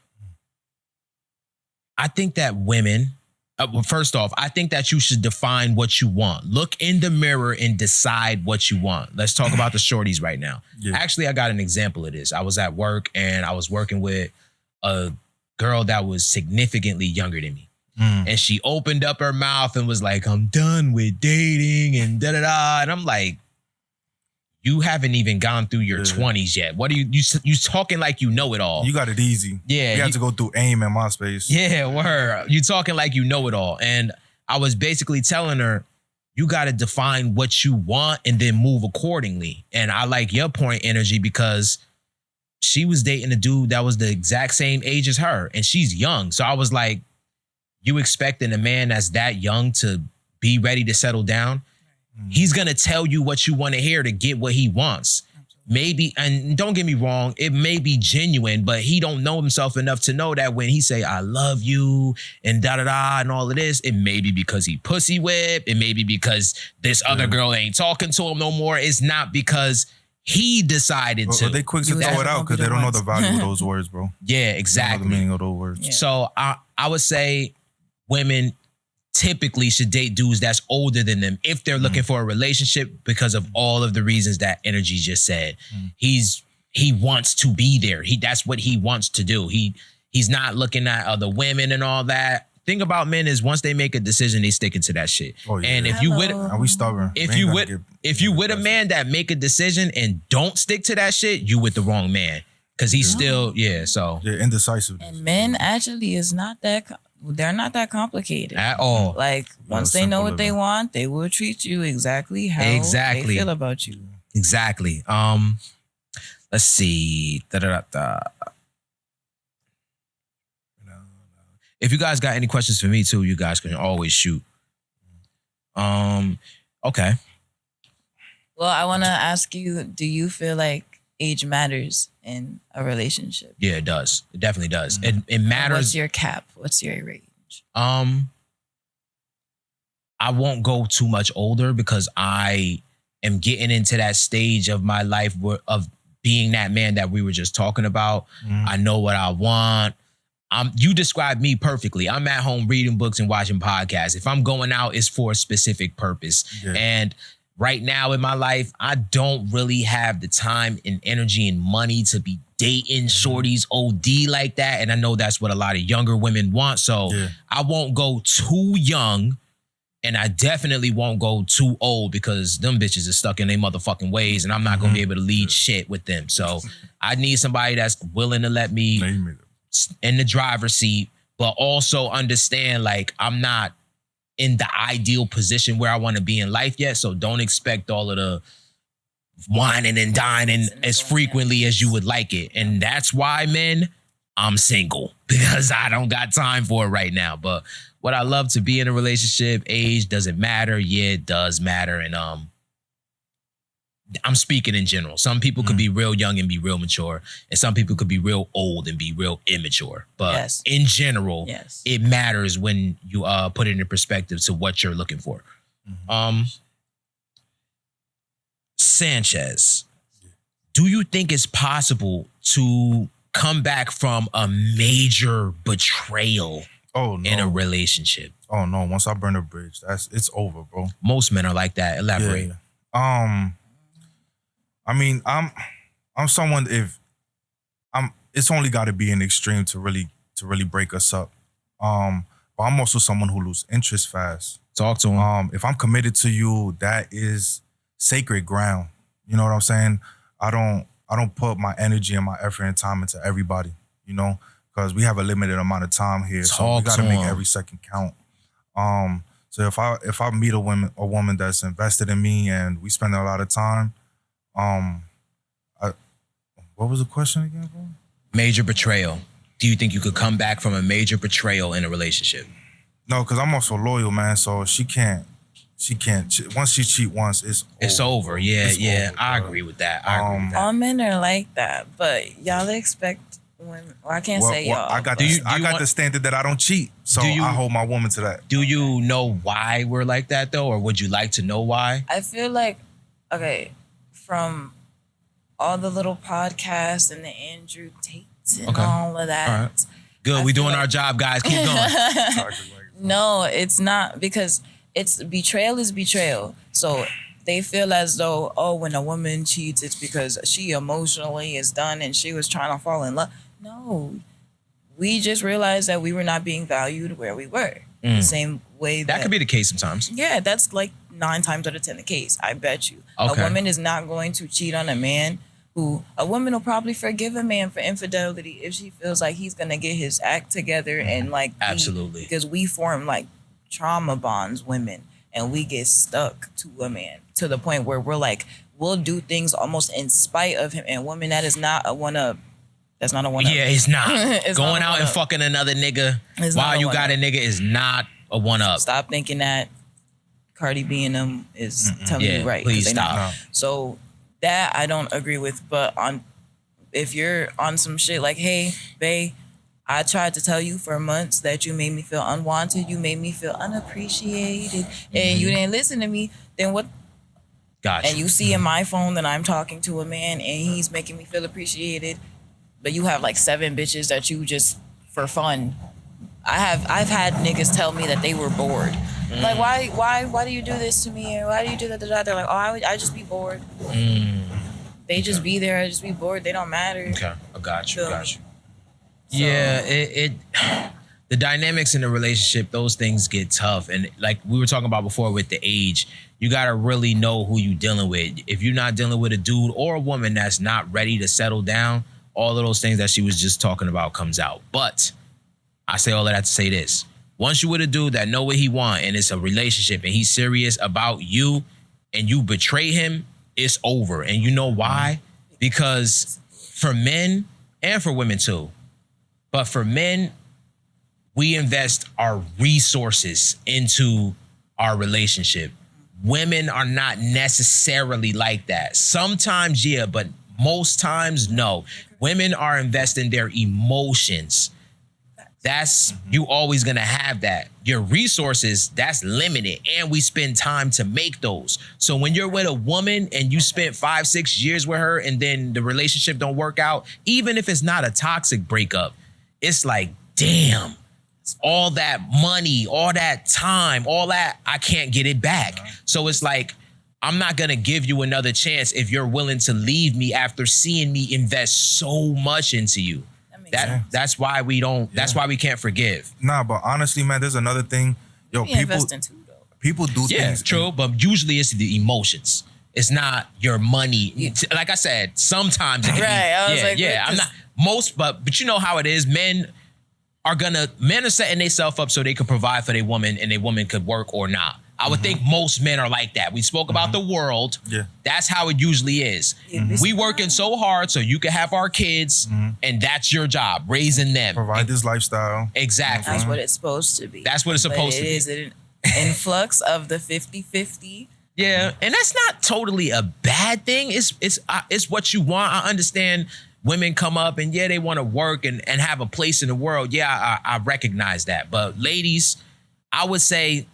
B: I think that women, well, first off, I think that you should define what you want. Look in the mirror and decide what you want. Let's talk about the shorties right now. Yeah. Actually, I got an example of this. I was at work and I was working with a girl that was significantly younger than me. And she opened up her mouth and was like, I'm done with dating and da-da-da. And I'm like, you haven't even gone through your 20s yet. What are you talking like you know it all?
A: You got it easy.
B: Yeah.
A: You had to go through AIM and MySpace.
B: Yeah, word. You talking like you know it all. And I was basically telling her, you got to define what you want and then move accordingly. And I like your point, Energy, because she was dating a dude that was the exact same age as her. And she's young. So I was like, you expecting a man that's that young to be ready to settle down? He's going to tell you what you want to hear to get what he wants. Maybe, and don't get me wrong, it may be genuine, but he don't know himself enough to know that when he say, I love you and da-da-da and all of this, it may be because he pussy whipped. It may be because this other girl ain't talking to him no more. It's not because he decided to.
A: They quick to throw it out because they don't know the value of those words, bro.
B: Yeah, exactly.
A: They don't know the meaning of those words.
B: Yeah. So I would say women typically should date dudes that's older than them if they're looking for a relationship because of all of the reasons that Energy just said. He wants to be there. That's what he wants to do. He's not looking at other women and all that. Thing about men is once they make a decision, they sticking to that shit. Oh, yeah. And if you with
A: and we stubborn.
B: If you with a man that make a decision and don't stick to that shit, you with the wrong man. Cause he's still
A: indecisive.
C: And men actually is not that. They're not that complicated
B: at all.
C: Like once they know what they want, they will treat you exactly how they feel about you.
B: Exactly. Let's see. If you guys got any questions for me too, you guys can always shoot. Okay.
C: Well, I want to ask you: do you feel like age matters in a relationship?
B: Yeah, it does. It definitely does. It matters.
C: What's your cap? What's your range?
B: I won't go too much older because I am getting into that stage of my life of being that man that we were just talking about. I know what I want. You described me perfectly. I'm at home reading books and watching podcasts. If I'm going out, it's for a specific purpose. Yeah. And right now in my life, I don't really have the time and energy and money to be dating shorties OD like that. And I know that's what a lot of younger women want. So I won't go too young and I definitely won't go too old because them bitches are stuck in their motherfucking ways and I'm not going to be able to lead shit with them. So I need somebody that's willing to let me in the driver's seat, but also understand like I'm not in the ideal position where I want to be in life yet. So don't expect all of the whining and dining as frequently as you would like it. And that's why, men, I'm single because I don't got time for it right now. But what I love to be in a relationship, age doesn't matter. Yeah, it does matter. And I'm speaking in general. Some people could be real young and be real mature, and some people could be real old and be real immature. But in general, it matters when you put it in perspective to what you're looking for. Sanchez, do you think it's possible to come back from a major betrayal?
A: Oh no.
B: in a relationship?
A: Oh no. Once I burn the bridge, it's over, bro.
B: Most men are like that. Elaborate.
A: Yeah. I mean, I'm someone it's only got to be an extreme to really break us up. But I'm also someone who loses interest fast.
B: Talk to him.
A: If I'm committed to you, that is sacred ground. You know what I'm saying? I don't put my energy and my effort and time into everybody, you know, because we have a limited amount of time here. So we gotta make every second count. So if I meet a woman that's invested in me and we spend a lot of time, what was the question again, bro?
B: Major betrayal. Do you think you could come back from a major betrayal in a relationship?
A: No, because I'm also loyal, man. So she can't. Once she cheat once,
B: It's over. Yeah,
A: It's
B: yeah.
A: over,
B: I
A: bro.
B: agree with that. I agree with that.
C: All men are like that, but y'all expect women. Well, I can't say y'all.
A: I got
C: but-
A: the standard that I don't cheat, so I hold my woman to that.
B: Do you know why we're like that though, or would you like to know why?
C: I feel like, okay, from all the little podcasts and the Andrew Tates and
B: Okay.
C: all of that.
B: All right. Good.
C: I
B: We
C: feel
B: doing
C: like-
B: our job, guys. Keep going.
C: No, it's not, because it's betrayal is betrayal. So they feel as though, oh, when a woman cheats, it's because she emotionally is done and she was trying to fall in love. No, we just realized that we were not being valued where we were. The same way
B: That could be the case sometimes.
C: Yeah, that's like 9 times out of 10 the case. I bet you.
B: Okay.
C: A woman is not going to cheat on a man. A woman will probably forgive a man for infidelity if she feels like he's gonna get his act together and like
B: Absolutely.
C: because we form like trauma bonds, women, and we get stuck to a man to the point where we're like we'll do things almost in spite of him. And women, that is not a one up. That's not a one up.
B: Yeah, it's not.
C: It's
B: Going
C: not a
B: out and
C: one-up.
B: fucking another nigga
C: It's not
B: while
C: a
B: you got a
C: one-up.
B: nigga is not a one up.
C: Stop thinking that Cardi B and them is telling
B: Yeah,
C: you right. 'cause
B: please
C: they
B: stop.
C: not. So that I don't agree with. But if you're on some shit like, hey, bae, I tried to tell you for months that you made me feel unwanted, you made me feel unappreciated, and you didn't listen to me, then what?
B: Gotcha.
C: And you see in my phone that I'm talking to a man and he's making me feel appreciated, but you have like 7 bitches that you just for fun. I've had niggas tell me that they were bored. Like, why do you do this to me? Or why do you do that? They're like, oh, I just be bored. They just be there. I just be bored. They don't matter.
B: Okay, I got you.
C: Feel
B: Got
C: me?
B: you. Yeah, it the dynamics in the relationship, those things get tough. And like we were talking about before with the age, you gotta really know who you dealing with. If you're not dealing with a dude or a woman that's not ready to settle down, all of those things that she was just talking about comes out. But I say all of that to say this. Once you with a dude that know what he want and it's a relationship and he's serious about you and you betray him, it's over. And you know why? Because for men and for women too, but for men, we invest our resources into our relationship. Women are not necessarily like that. Sometimes, yeah, but most times, no. Women are investing their emotions. That's, you always gonna have that. Your resources, that's limited. And we spend time to make those. So when you're with a woman and you spent 5-6 years with her and then the relationship don't work out, even if it's not a toxic breakup, it's like, damn, all that money, all that time, all that, I can't get it back. So it's like, I'm not gonna give you another chance if you're willing to leave me after seeing me invest so much into you. That's why we don't. That's why we can't forgive.
A: Nah, but honestly, man, there's another thing. Yo,
C: We investing too, though.
A: people do
B: Yeah,
A: things.
B: true. But usually it's the emotions. It's not your money. Like I said, sometimes it can
C: Right, I was
B: be.
C: like,
B: Yeah.
C: what
B: I'm
C: is-
B: not most, but you know how it is. Men are setting themselves up so they can provide for their woman and their woman could work or not. I would think most men are like that. We spoke about the world.
A: Yeah.
B: That's how it usually is. We working so hard so you can have our kids, and that's your job, raising them.
A: Provide this lifestyle.
B: Exactly.
C: That's what it's supposed to be.
B: That's what it's
C: But
B: supposed to
C: it
B: be.
C: is an influx of the 50-50.
B: Yeah, and that's not totally a bad thing. It's what you want. I understand women come up and they want to work and have a place in the world. Yeah, I recognize that. But ladies, I would say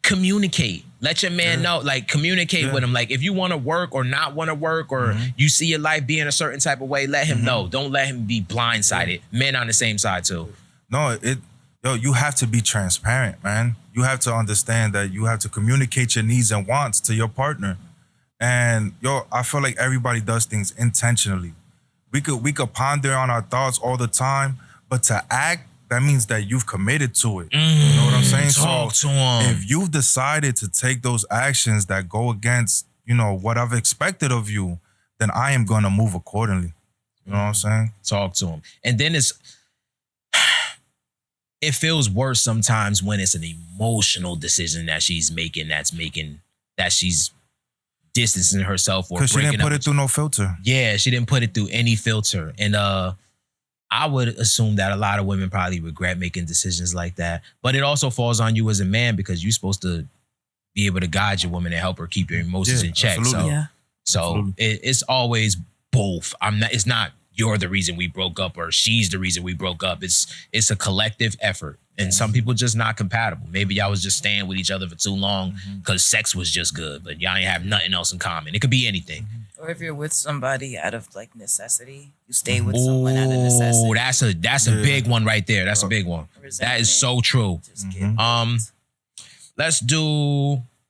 B: communicate. Let your man know, like communicate with him. Like if you want to work or not want to work or you see your life being a certain type of way, let him know. Don't let him be blindsided. Men on the same side too.
A: No, yo, you have to be transparent, man. You have to understand that you have to communicate your needs and wants to your partner. And yo, I feel like everybody does things intentionally. We could ponder on our thoughts all the time, but to act, that means that you've committed to it. You know what I'm saying?
B: Talk
A: So
B: to 'em.
A: if you've decided to take those actions that go against, you know, what I've expected of you, then I am gonna move accordingly. You know what I'm saying?
B: Talk to him. And then it feels worse sometimes when it's an emotional decision that she's making that she's distancing herself or
A: Because she
B: breaking
A: didn't put
B: up.
A: it through no filter.
B: Yeah, she didn't put it through any filter. And I would assume that a lot of women probably regret making decisions like that. But it also falls on you as a man because you're supposed to be able to guide your woman and help her keep your emotions
A: Yeah,
B: in check.
A: absolutely.
B: So
A: Absolutely.
B: it's always both. It's not you're the reason we broke up or she's the reason we broke up. It's a collective effort. And some people just not compatible. Maybe y'all was just staying with each other for too long because sex was just good, but y'all ain't have nothing else in common. It could be anything.
C: Or if you're with somebody out of like necessity, you stay with someone out of necessity.
B: Oh, that's a big one right there. That's a big one. That is so true.
C: Just get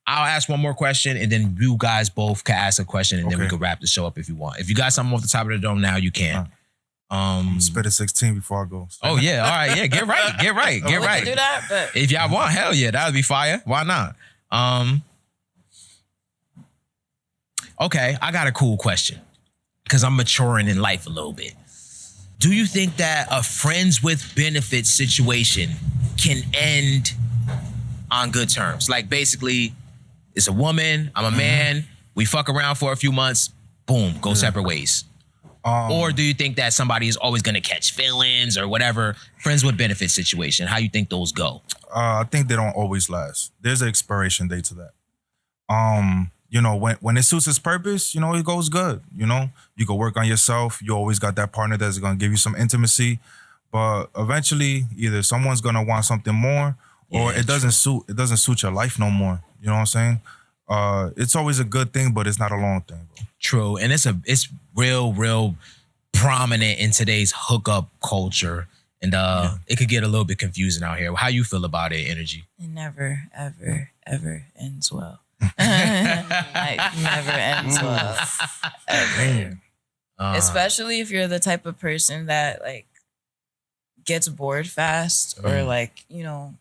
B: I'll ask one more question and then you guys both can ask a question and then we
A: Okay.
B: can wrap the show up if you want. If you got something off the top of the dome now, you can.
A: Spit a 16 before I go.
B: Oh yeah, all right, yeah, get right.
C: we can do that, but
B: If y'all want, hell yeah, that would be fire. Why not? Okay, I got a cool question because I'm maturing in life a little bit. Do you think that a friends with benefits situation can end on good terms? Like basically, it's a woman, I'm a man, we fuck around for a few months, boom, go separate ways. Or do you think that somebody is always gonna catch feelings or whatever? Friends with benefits situation, how you think those go?
A: I think they don't always last. There's an expiration date to that. You know, when it suits its purpose, you know, it goes good. You know, you can work on yourself. You always got that partner that's gonna give you some intimacy, but eventually, either someone's gonna want something more, or it doesn't suit your life no more. You know what I'm saying? It's always a good thing, but it's not a long thing, bro.
B: True, and it's real prominent in today's hookup culture, and it could get a little bit confusing out here. How you feel about it, Energy?
C: it never, ever, ever ends well. It never ends well. Ever. Especially if you're the type of person that like gets bored fast or like, you know,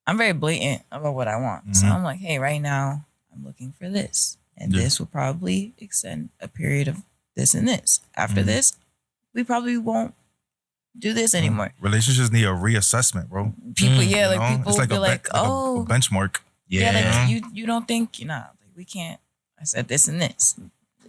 C: I'm very blatant about what I want. So I'm like, hey, right now I'm looking for this. And this will probably extend a period of this and this. After this, we probably won't do this anymore.
A: Relationships need a reassessment, bro.
C: People,
A: You know?
C: like people
A: it's like
C: will be like,
A: a
C: oh,
A: benchmark.
C: yeah, like you don't think, like we can't. I said this and this,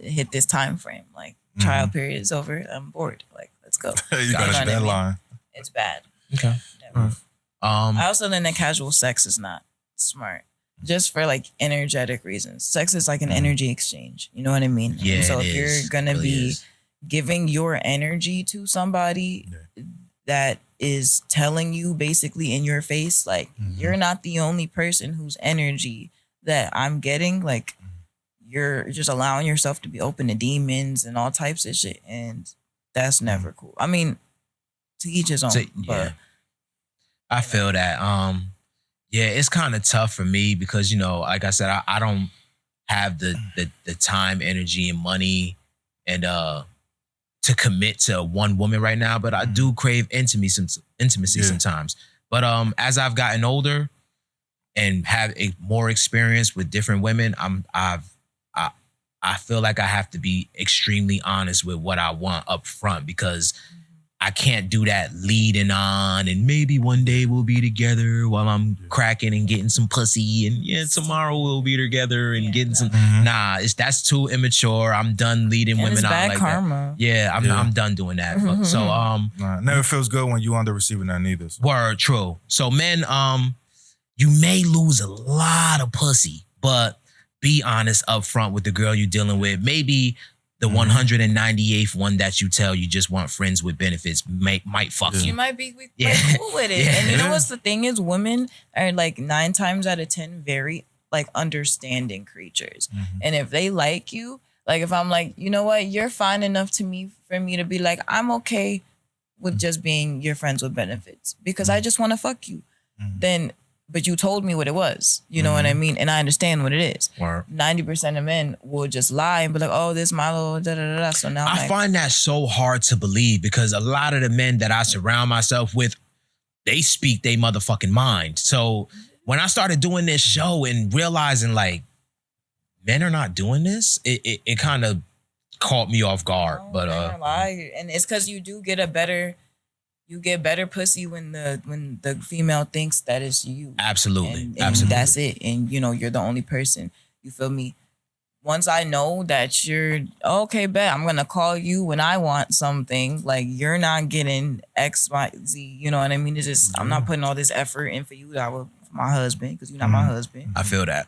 C: hit this time frame. Like trial period is over. I'm bored. Like let's go.
A: You got a deadline.
C: It's bad.
B: Okay.
C: Never. I also think that casual sex is not smart. Just for like energetic reasons. Sex is like an energy exchange. You know what I mean?
B: Yeah,
C: So
B: it
C: if you're
B: is.
C: gonna
B: It really
C: be
B: is.
C: giving your energy to somebody that is telling you basically in your face, like you're not the only person whose energy that I'm getting. Like you're just allowing yourself to be open to demons and all types of shit, and that's never cool. I mean, to each his own. But
B: I feel that. Yeah, it's kind of tough for me because, you know, like I said, I don't have the time, energy, and money and to commit to one woman right now, but I do crave intimacy sometimes. But as I've gotten older and have more experience with different women, I feel like I have to be extremely honest with what I want up front because I can't do that leading on and maybe one day we'll be together while I'm cracking and getting some pussy and tomorrow we'll be together and getting some. Nah, that's too immature. I'm done leading women
C: it's
B: on
C: bad
B: like
C: karma.
B: that. Yeah, I'm done doing that. So
A: It never feels good when you on the receiving end either. So.
B: word, true. So men, you may lose a lot of pussy, but be honest up front with the girl you're dealing with. Maybe the 198th one that you tell you just want friends with benefits might fuck
C: You
B: you.
C: might be cool with it. And you know what's the thing is women are like 9 times out of 10 very like understanding creatures. And if they like you, like if I'm like, you know what, you're fine enough to me for me to be like, I'm okay with just being your friends with benefits because I just want to fuck you. Then, but you told me what it was. You know what I mean? And I understand what it is. 90% of men will just lie and be like, oh, this my little da-da-da-da. So now
B: I find that so hard to believe because a lot of the men that I surround myself with, they speak their motherfucking mind. So when I started doing this show and realizing like men are not doing this, it kind of caught me off guard. But
C: lie. And it's because you do get better pussy when the female thinks that it's you.
B: Absolutely.
C: And
B: Absolutely.
C: that's it. And you know, you're the only person. You feel me? Once I know that you're okay, bet I'm gonna call you when I want something. Like you're not getting X, Y, Z. You know what I mean? It's just I'm not putting all this effort in for you that was my husband because you're not my husband.
B: I feel that.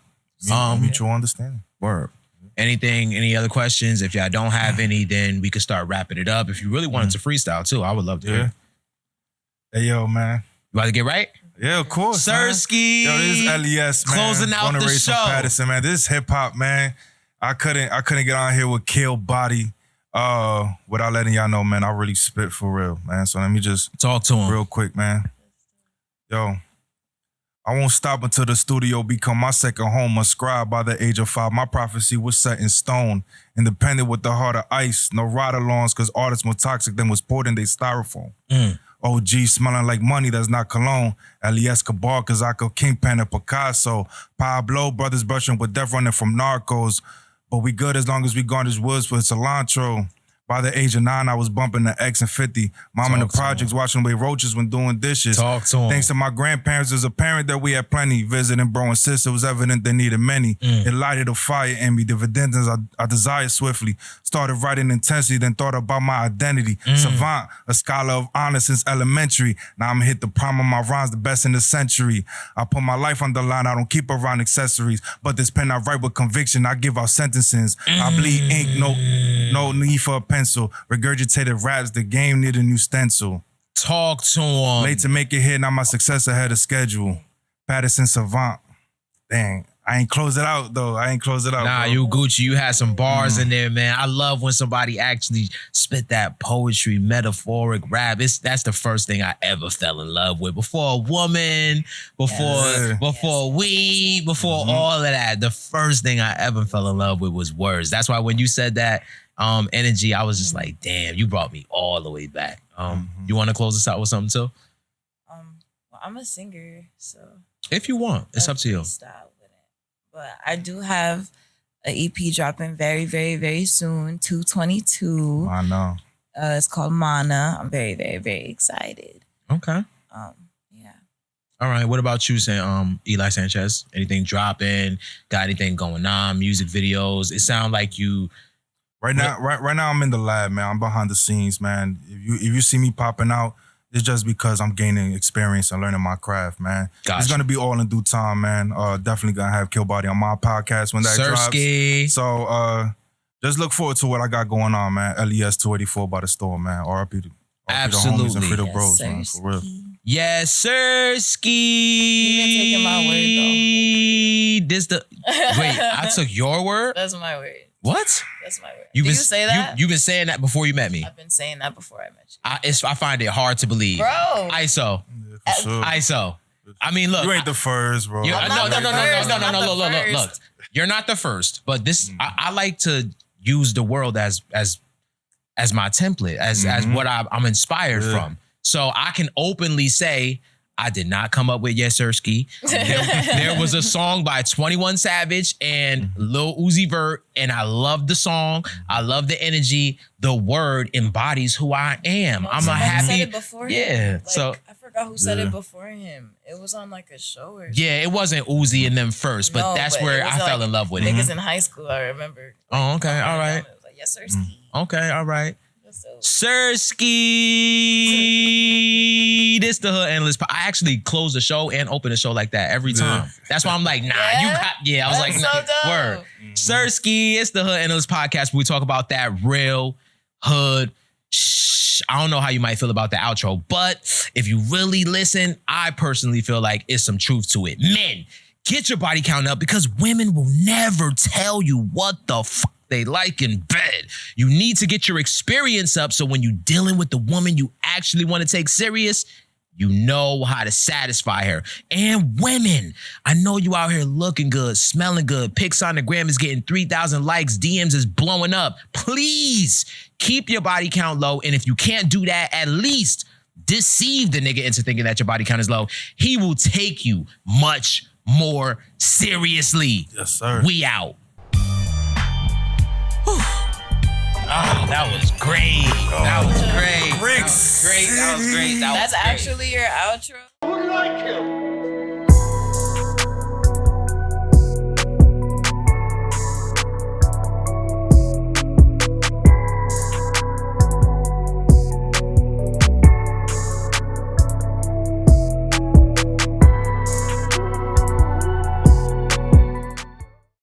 A: Mutual understanding.
B: Word. Any other questions? If y'all don't have any, then we could start wrapping it up. If you really wanted to freestyle too, I would love to hear.
A: Hey yo, man.
B: You about to get right?
A: Yeah, of course.
B: Sirski.
A: Yo, this is Elie S, man.
B: Closing out
A: Born and
B: the
A: raised from
B: show.
A: Patterson, man. This is hip hop, man. I couldn't get on here with Killbody without letting y'all know, man. I really spit for real, man. So let me just
B: talk to him
A: real quick, man. Yo, I won't stop until the studio become my second home. A scribe by the age of 5. My prophecy was set in stone. Independent with the heart of ice. No ride-alongs, because artists more toxic than was poured in they styrofoam. OG smelling like money that's not cologne. Elie S cause I could Kingpin and Picasso. Pablo, brothers brushing with death running from narcos. But we good as long as we garnish woods with cilantro. By the age of 9, I was bumping the X and 50. Mom in the projects watching away roaches when doing dishes.
B: Talk to him.
A: Thanks to my grandparents, it was apparent that we had plenty. Visiting bro and sister, it was evident they needed many. It lighted a fire in me. Dividends I desired swiftly. Started writing intensely, then thought about my identity. Savant, a scholar of honor since elementary. Now I'm hit the prime of my rhymes, the best in the century. I put my life on the line, I don't keep around accessories. But this pen I write with conviction, I give out sentences. I bleed ink, no need for a pencil. Regurgitated raps, the game need a new stencil.
B: Talk to him.
A: Late to make it hit, now my success ahead of schedule. Patterson Savant. Dang, I ain't close it out though. Nah, bro.
B: You Gucci. You had some bars in there, man. I love when somebody actually spit that poetry, metaphoric rap. That's the first thing I ever fell in love with. Before a woman, before weed, before all of that. The first thing I ever fell in love with was words. That's why when you said that energy, I was just like, damn, you brought me all the way back. You want to close us out with something too?
C: Well, I'm a singer, so
B: if you want, it's up to you.
C: But I do have an EP dropping very, very, very soon, 2/22.
A: I know.
C: It's called Mana. I'm very, very, very excited.
B: Okay.
C: Yeah.
B: All right. What about you, Elie Sanchez? Anything dropping? Got anything going on? Music videos? It sounds like you.
A: Right now, I'm in the lab, man. I'm behind the scenes, man. If you see me popping out, it's just because I'm gaining experience and learning my craft, man.
B: Gotcha.
A: It's gonna be all in due time, man. Definitely gonna have Killbody on my podcast when that
B: Sirski.
A: drops. So just look forward to what I got going on, man. Elie S 284 by the store, man. RIP to
B: Absolutely.
A: the homies and Freedom Bros, man. For real.
B: Yes, Sirski.
C: You've been taking my word though.
B: Wait, I took your word?
C: That's my word.
B: What?
C: That's my word.
B: You
C: say that?
B: You've been saying that before you met me.
C: I've been saying that before I met you.
B: I find it hard to believe.
C: Bro.
B: ISO.
A: Yeah, for sure.
B: ISO. I mean, look.
A: You ain't the first, bro.
B: No. Look.
C: First.
B: You're not the first, but this I like to use the world as my template, as what I'm inspired from. So I can openly say I did not come up with Yes Sirski. There was a song by 21 Savage and Lil Uzi Vert, and I love the song. I love the energy. The word embodies who I am. I'm a happy.
C: Said it before
B: him.
C: Like,
B: So
C: I forgot who said it before him. It was on like a show or something.
B: yeah, it wasn't Uzi and them first, but
C: No,
B: that's
C: but
B: where
C: it was
B: I fell
C: like
B: in love with
C: niggas
B: it.
C: in high school, I remember.
B: Oh, okay, all right.
C: It was like, Yes Sirski.
B: Okay, all right.
C: So,
B: Sirski. This the Hood Analyst. I actually close the show and open the show like that every time. That's why I'm like, nah, you got, I was like,
C: so dope.
B: word. Sirski, it's the Hood Analyst podcast where we talk about that real hood. I don't know how you might feel about the outro, but if you really listen, I personally feel like it's some truth to it. Men, get your body count up because women will never tell you what the fuck they like in bed. You need to get your experience up so when you're dealing with the woman you actually want to take serious, you know how to satisfy her. And women, I know you out here looking good, smelling good. Pics on the gram is getting 3,000 likes. DMs is blowing up. Please keep your body count low. And if you can't do that, at least deceive the nigga into thinking that your body count is low. He will take you much more seriously.
A: Yes, sir.
B: We out. Whew. Oh, that was great. That was great.
A: Brick
B: That was great. That was great. That was
C: That's
B: great.
C: actually your outro?
D: Who like him?